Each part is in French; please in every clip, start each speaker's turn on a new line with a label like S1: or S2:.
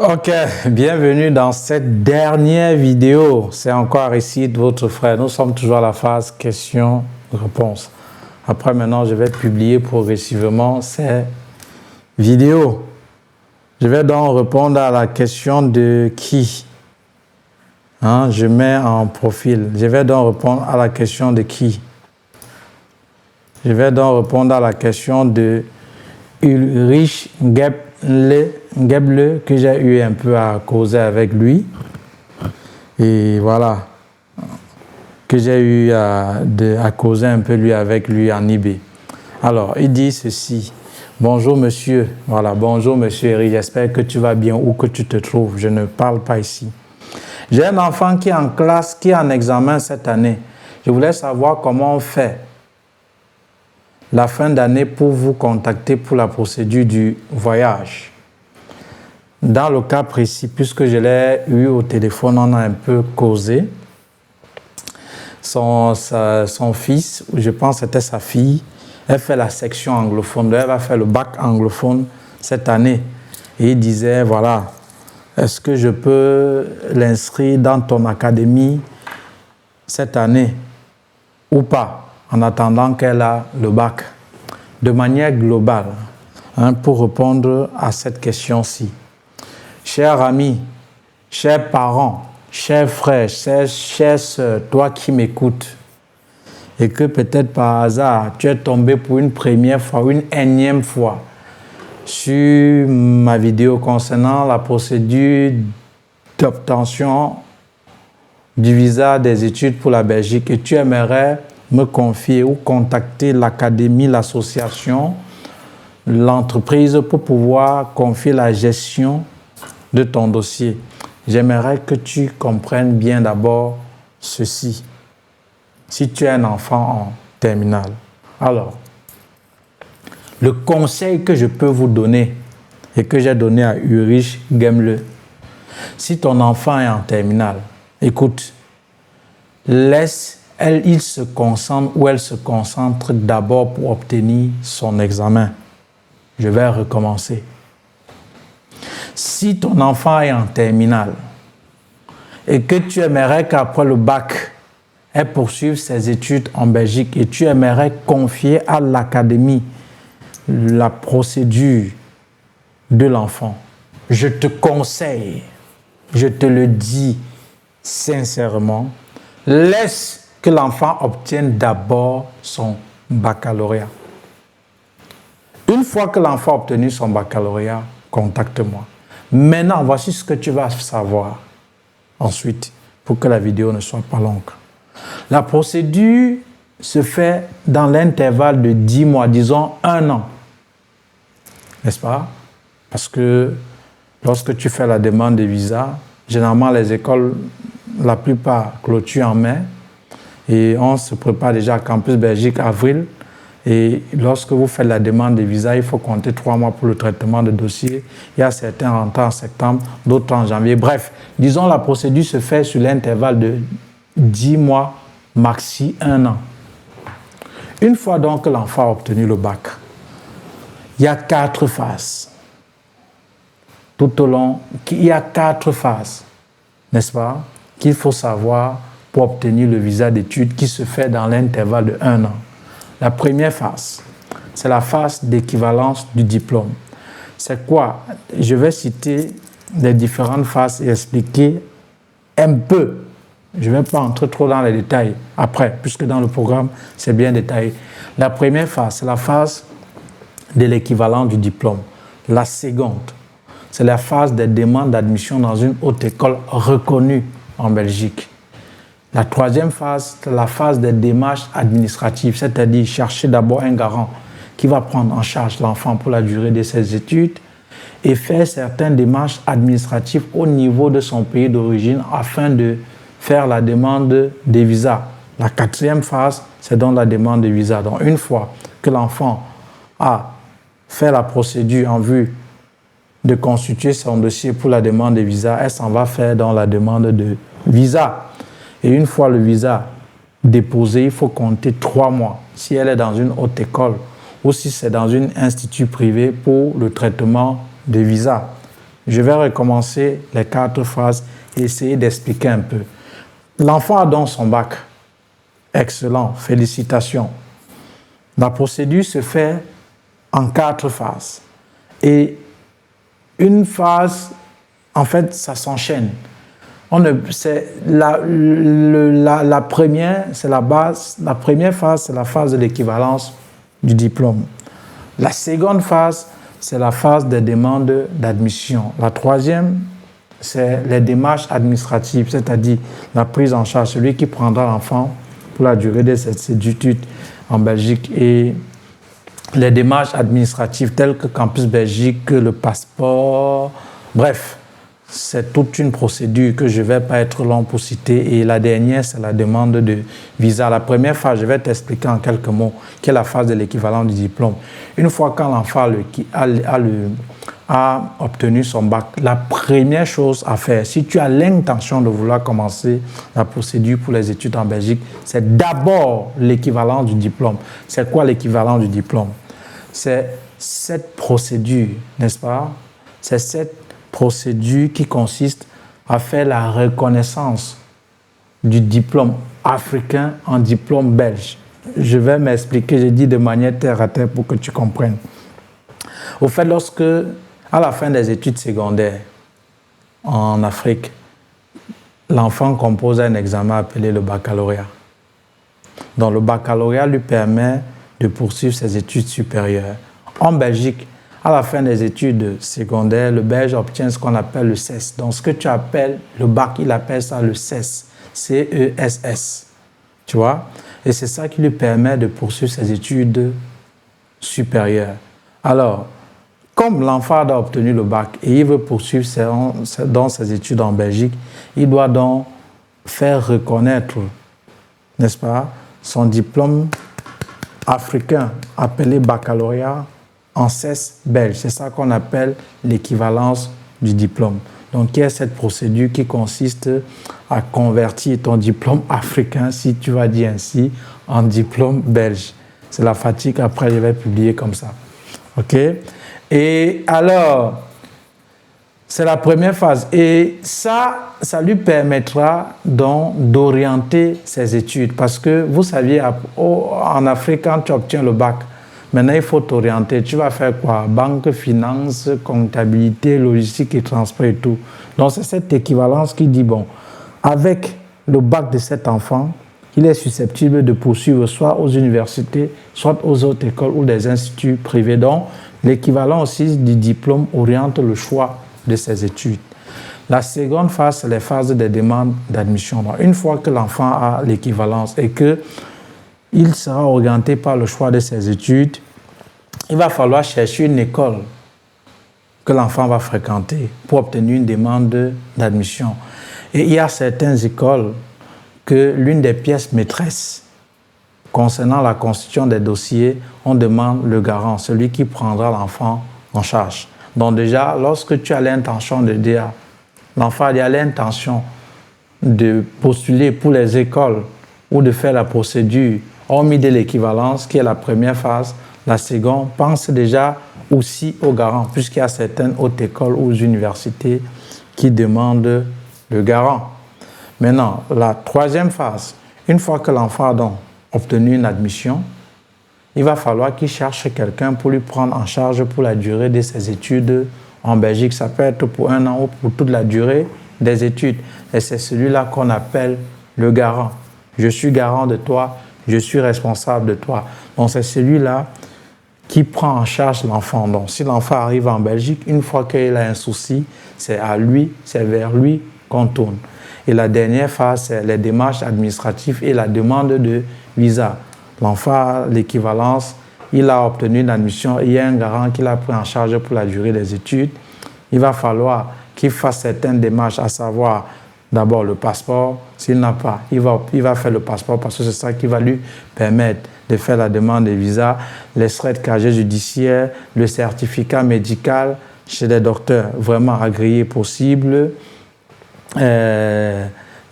S1: Ok, bienvenue dans cette dernière vidéo. C'est encore ici de votre frère. Nous sommes toujours à la phase questions-réponses. Après, maintenant, je vais publier progressivement ces vidéos. Je vais donc répondre à la question de qui. Je mets en profil. Je vais donc répondre à la question de qui. Je vais donc répondre à la question de Ulrich Geble, que j'ai eu un peu à causer avec lui. Et voilà, que j'ai eu à causer un peu avec lui en IB. Alors, il dit ceci. Bonjour monsieur, voilà, bonjour monsieur Eric, j'espère que tu vas bien où que tu te trouves. Je ne parle pas ici. J'ai un enfant qui est en classe, qui est en examen cette année. Je voulais savoir comment on fait la fin d'année pour vous contacter pour la procédure du voyage. Dans le cas précis, puisque je l'ai eu au téléphone, on a un peu causé. Son fils, je pense que c'était sa fille, elle fait la section anglophone, elle va faire le bac anglophone cette année. Et il disait, voilà, est-ce que je peux l'inscrire dans ton académie cette année ou pas, en attendant qu'elle a le bac, de manière globale, pour répondre à cette question-ci. Chers amis, chers parents, chers frères, chères sœurs, toi qui m'écoutes, et que peut-être par hasard, tu es tombé pour une première fois, une énième fois, sur ma vidéo concernant la procédure d'obtention du visa des études pour la Belgique, et tu aimerais me confier ou contacter l'académie, l'association, l'entreprise pour pouvoir confier la gestion de ton dossier. J'aimerais que tu comprennes bien d'abord ceci. Si tu es un enfant en terminale. Alors, le conseil que je peux vous donner et que j'ai donné à Ulrich Geble, si ton enfant est en terminale, écoute, il se concentre ou elle se concentre d'abord pour obtenir son examen. Je vais recommencer. Si ton enfant est en terminale et que tu aimerais qu'après le bac, elle poursuive ses études en Belgique et tu aimerais confier à l'académie la procédure de l'enfant, je te conseille, je te le dis sincèrement, laisse que l'enfant obtienne d'abord son baccalauréat. Une fois que l'enfant a obtenu son baccalauréat, contacte-moi. Maintenant, voici ce que tu vas savoir ensuite, pour que la vidéo ne soit pas longue. La procédure se fait dans l'intervalle de 10 mois, disons 1 an. N'est-ce pas? Parce que lorsque tu fais la demande de visa, généralement les écoles, la plupart clôturent en mai et on se prépare déjà à Campus Belgique avril. Et lorsque vous faites la demande de visa, il faut compter 3 mois pour le traitement de dossier. Il y a certains rentrant en septembre, d'autres en janvier. Bref, disons la procédure se fait sur l'intervalle de 10 mois, maxi 1 an. Une fois donc que l'enfant a obtenu le bac, il y a 4 phases. Tout au long, il y a 4 phases, n'est-ce pas, qu'il faut savoir pour obtenir le visa d'études qui se fait dans l'intervalle de 1 an. La première phase, c'est la phase d'équivalence du diplôme. C'est quoi? Je vais citer les différentes phases et expliquer un peu. Je ne vais pas entrer trop dans les détails après, puisque dans le programme, c'est bien détaillé. La première phase, c'est la phase de l'équivalent du diplôme. La seconde, c'est la phase des demandes d'admission dans une haute école reconnue en Belgique. La troisième phase, c'est la phase des démarches administratives, c'est-à-dire chercher d'abord un garant qui va prendre en charge l'enfant pour la durée de ses études et faire certaines démarches administratives au niveau de son pays d'origine afin de faire la demande des visas. La quatrième phase, c'est donc la demande de visa. Donc, une fois que l'enfant a fait la procédure en vue de constituer son dossier pour la demande de visa, elle s'en va faire dans la demande de visa. Et une fois le visa déposé, il faut compter 3 mois si elle est dans une haute école ou si c'est dans un institut privé pour le traitement de visa. Je vais recommencer les 4 phases et essayer d'expliquer un peu. L'enfant a donc son bac. Excellent, félicitations. La procédure se fait en 4 phases. Et une phase, en fait, ça s'enchaîne. La première, c'est la base. La première phase, c'est la phase de l'équivalence du diplôme. La seconde phase, c'est la phase des demandes d'admission. La troisième, c'est les démarches administratives, c'est-à-dire la prise en charge, celui qui prendra l'enfant pour la durée de ses études en Belgique, et les démarches administratives telles que Campus Belgique, le passeport, bref, c'est toute une procédure que je ne vais pas être long pour citer. Et la dernière, c'est la demande de visa. La première phase, je vais t'expliquer en quelques mots, qui est la phase de l'équivalent du diplôme. Une fois quand l'enfant a obtenu son bac, la première chose à faire, si tu as l'intention de vouloir commencer la procédure pour les études en Belgique, c'est d'abord l'équivalent du diplôme. C'est quoi l'équivalent du diplôme? C'est cette procédure, n'est-ce pas? C'est cette procédure qui consiste à faire la reconnaissance du diplôme africain en diplôme belge. Je vais m'expliquer, je dis de manière terre à terre pour que tu comprennes. Au fait, lorsque, à la fin des études secondaires en Afrique, l'enfant compose un examen appelé le baccalauréat. Donc le baccalauréat lui permet de poursuivre ses études supérieures. En Belgique, à la fin des études secondaires, le Belge obtient ce qu'on appelle le CES. Donc, ce que tu appelles le bac, il appelle ça le CES. C-E-S-S. Tu vois? Et c'est ça qui lui permet de poursuivre ses études supérieures. Alors, comme l'enfant a obtenu le bac et il veut poursuivre dans ses études en Belgique, il doit donc faire reconnaître, n'est-ce pas, son diplôme africain appelé baccalauréat en CES belge. C'est ça qu'on appelle l'équivalence du diplôme. Donc, il y a cette procédure qui consiste à convertir ton diplôme africain, si tu vas dire ainsi, en diplôme belge. C'est la fatigue, après je vais publier comme ça. OK? Et alors, c'est la première phase. Et ça lui permettra donc d'orienter ses études. Parce que vous saviez, en Afrique, quand tu obtiens le bac, maintenant, il faut t'orienter. Tu vas faire quoi? Banque, finance, comptabilité, logistique et transport et tout. Donc, c'est cette équivalence qui dit, bon, avec le bac de cet enfant, il est susceptible de poursuivre soit aux universités, soit aux autres écoles ou des instituts privés. Donc, l'équivalent aussi du diplôme oriente le choix de ses études. La seconde phase, c'est les phases des demandes d'admission. Une fois que l'enfant a l'équivalence et qu'il sera orienté par le choix de ses études, il va falloir chercher une école que l'enfant va fréquenter pour obtenir une demande d'admission. Et il y a certaines écoles que l'une des pièces maîtresses concernant la constitution des dossiers, on demande le garant, celui qui prendra l'enfant en charge. Donc déjà, lorsque tu as l'intention de dire, l'enfant a l'intention de postuler pour les écoles ou de faire la procédure, hormis de l'équivalence, qui est la première phase, la seconde, pense déjà aussi au garant, puisqu'il y a certaines hautes écoles ou universités qui demandent le garant. Maintenant, la troisième phase, une fois que l'enfant a donc obtenu une admission, il va falloir qu'il cherche quelqu'un pour lui prendre en charge pour la durée de ses études en Belgique. Ça peut être pour 1 an ou pour toute la durée des études. Et c'est celui-là qu'on appelle le garant. Je suis garant de toi, je suis responsable de toi. Donc c'est celui-là qui prend en charge l'enfant. Donc si l'enfant arrive en Belgique, une fois qu'il a un souci, c'est à lui, c'est vers lui qu'on tourne. Et la dernière phase, c'est les démarches administratives et la demande de visa. L'enfant a l'équivalence, il a obtenu une admission, il y a un garant qui l'a pris en charge pour la durée des études. Il va falloir qu'il fasse certaines démarches, à savoir d'abord le passeport. S'il n'a pas, il va faire le passeport parce que c'est ça qui va lui permettre de faire la demande de visa, l'extrait de casier judiciaire, le certificat médical chez des docteurs vraiment agréés possibles.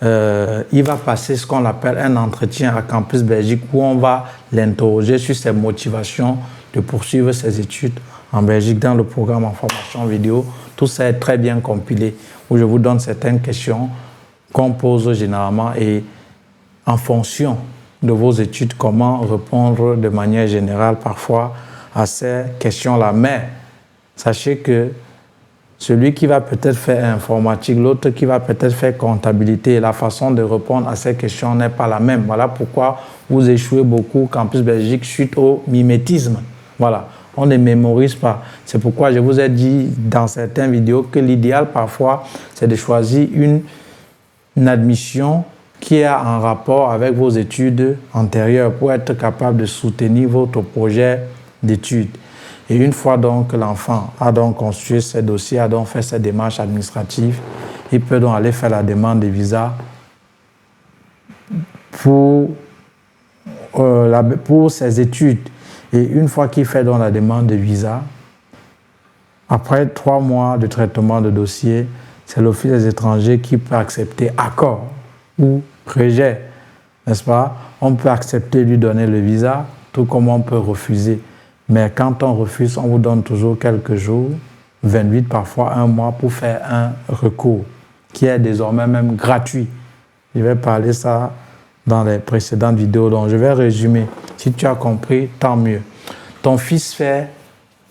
S1: Il va passer ce qu'on appelle un entretien à Campus Belgique où on va l'interroger sur ses motivations de poursuivre ses études en Belgique dans le programme en formation vidéo Tout ça est très bien compilé, où je vous donne certaines questions qu'on pose généralement et en fonction de vos études, comment répondre de manière générale parfois à ces questions-là. Mais sachez que celui qui va peut-être faire informatique, l'autre qui va peut-être faire comptabilité, la façon de répondre à ces questions n'est pas la même. Voilà pourquoi vous échouez beaucoup au Campus Belgique suite au mimétisme. Voilà, on ne mémorise pas. C'est pourquoi je vous ai dit dans certaines vidéos que l'idéal parfois, c'est de choisir une admission qui est en rapport avec vos études antérieures pour être capable de soutenir votre projet d'études. Et une fois donc que l'enfant a donc construit ses dossiers, a donc fait ses démarches administratives, il peut donc aller faire la demande de visa pour ses études. Et une fois qu'il fait donc la demande de visa, après 3 mois de traitement de dossier, c'est l'Office des étrangers qui peut accepter accord ou rejet, n'est-ce pas? On peut accepter de lui donner le visa, tout comme on peut refuser. Mais quand on refuse, on vous donne toujours quelques jours, 28 parfois 1 mois, pour faire un recours qui est désormais même gratuit. Je vais parler ça dans les précédentes vidéos, donc je vais résumer. Si tu as compris, tant mieux. Ton fils fait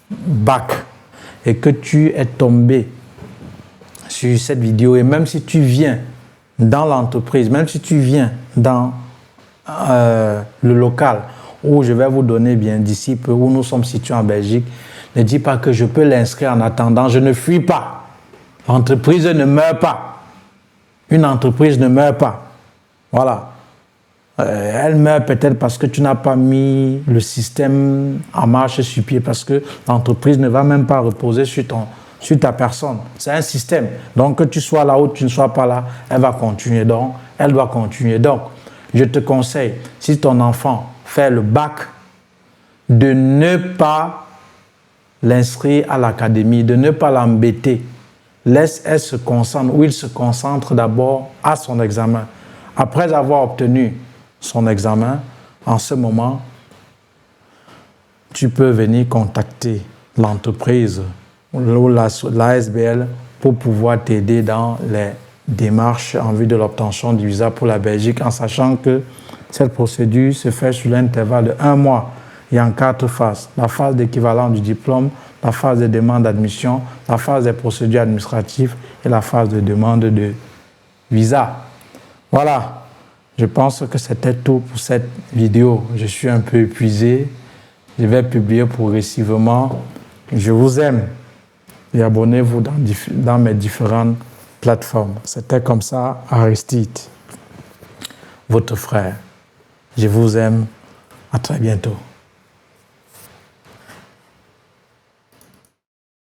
S1: bac et que tu es tombé sur cette vidéo, et même si tu viens dans l'entreprise, même si tu viens dans le local, où je vais vous donner bien d'ici peu, où nous sommes situés en Belgique, ne dis pas que je peux l'inscrire en attendant, je ne fuis pas. L'entreprise ne meurt pas. Une entreprise ne meurt pas. Voilà. Elle meurt peut-être parce que tu n'as pas mis le système en marche sur pied, parce que l'entreprise ne va même pas reposer sur ta personne. C'est un système. Donc, que tu sois là ou tu ne sois pas là, elle va continuer. Donc, elle doit continuer. Donc, je te conseille, si ton enfant fait le bac, de ne pas l'inscrire à l'académie, de ne pas l'embêter. Laisse-elle se concentrer, ou il se concentre d'abord à son examen. Après avoir obtenu son examen, en ce moment, tu peux venir contacter l'entreprise ou l'ASBL pour pouvoir t'aider dans les démarches en vue de l'obtention du visa pour la Belgique, en sachant que cette procédure se fait sur l'intervalle de 1 mois et en 4 phases. La phase d'équivalent du diplôme, la phase de demande d'admission, la phase des procédures administratives et la phase de demande de visa. Voilà, je pense que c'était tout pour cette vidéo. Je suis un peu épuisé. Je vais publier progressivement. Je vous aime et abonnez-vous dans mes différentes plateformes. C'était comme ça, Aristide, votre frère. Je vous aime. À très bientôt.